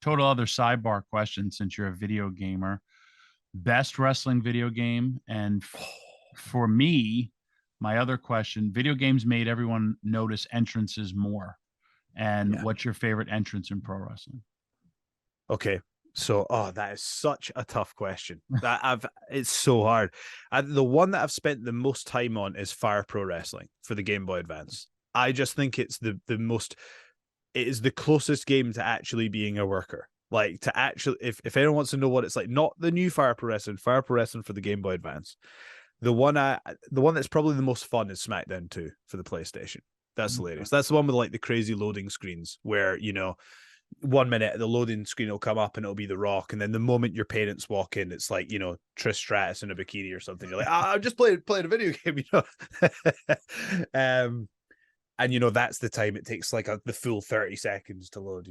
total other sidebar question, since you're a video gamer. Best wrestling video game, and for me, my other question: video games made everyone notice entrances more. And Yeah. what's your favorite entrance in pro wrestling? Okay. So, that is such a tough question. It's so hard. The one that I've spent the most time on is Fire Pro Wrestling for the Game Boy Advance. I just think it's it is the closest game to actually being a worker. Like, to actually, if anyone wants to know what it's like, not the new Fire Pro Wrestling for the Game Boy Advance. The one that's probably the most fun is SmackDown 2 for the PlayStation. That's hilarious. That's the one with like the crazy loading screens where, 1 minute the loading screen will come up and it'll be The Rock, and then the moment your parents walk in, it's like, Trish Stratus in a bikini or something. You're like, I'm just playing a video game. And that's the time it takes, like the full 30 seconds to load.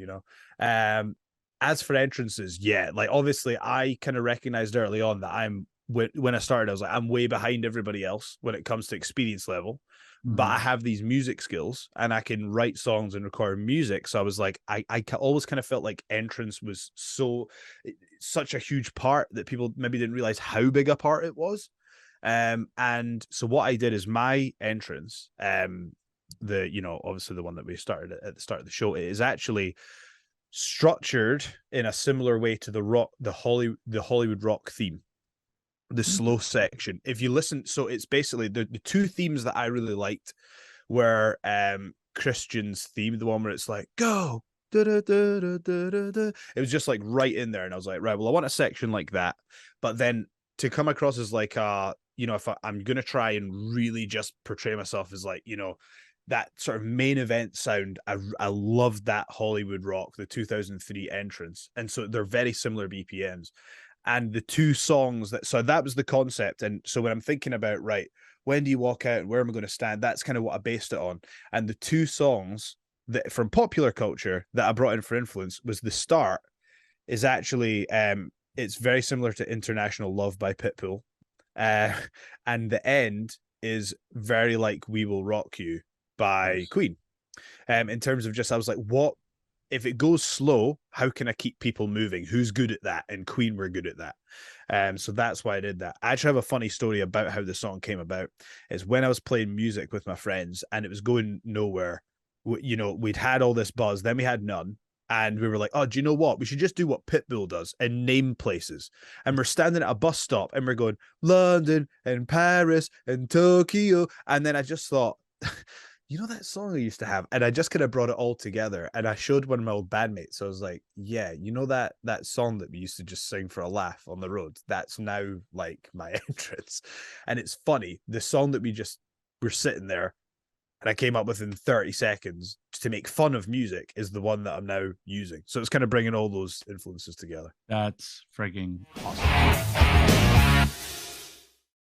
As for entrances, yeah, like obviously I kind of recognized early on that when I started, I was like, I'm way behind everybody else when it comes to experience level. But I have these music skills and I can write songs and record music. So I was like, I always kind of felt like entrance was such a huge part that people maybe didn't realize how big a part it was. And so what I did is my entrance, obviously the one that we started at the start of the show, it is actually structured in a similar way to the Hollywood Rock theme, the slow section. If you listen, so it's basically the two themes that I really liked were Christian's theme, the one where it's like go da, da, da, da, da, da, da. It was just like right in there, and I was like, right, well, I want a section like that, but then to come across as like if I'm gonna try and really just portray myself as like, that sort of main event sound. I loved that Hollywood Rock, the 2003 entrance, and so they're very similar BPMs. And the two songs that was the concept. And so when I'm thinking about, right, when do you walk out and where am I going to stand, that's kind of what I based it on. And the two songs that from popular culture that I brought in for influence was the start is actually it's very similar to International Love by Pitbull, and the end is very like We Will Rock You by Queen. In terms of just, I was like, what if it goes slow, how can I keep people moving? Who's good at that? And Queen were good at that. So that's why I did that. I actually have a funny story about how the song came about. Is when I was playing music with my friends and it was going nowhere. We'd had all this buzz, then we had none. And we were like, oh, do you know what? We should just do what Pitbull does and name places. And we're standing at a bus stop and we're going, London and Paris and Tokyo. And then I just thought, that song I used to have, and I just kind of brought it all together. And I showed one of my old bandmates. So I was like, yeah, that song that we used to just sing for a laugh on the road, that's now like my entrance. And it's funny, the song that we're sitting there and I came up with in 30 seconds to make fun of music is the one that I'm now using. So it's kind of bringing all those influences together. That's freaking awesome.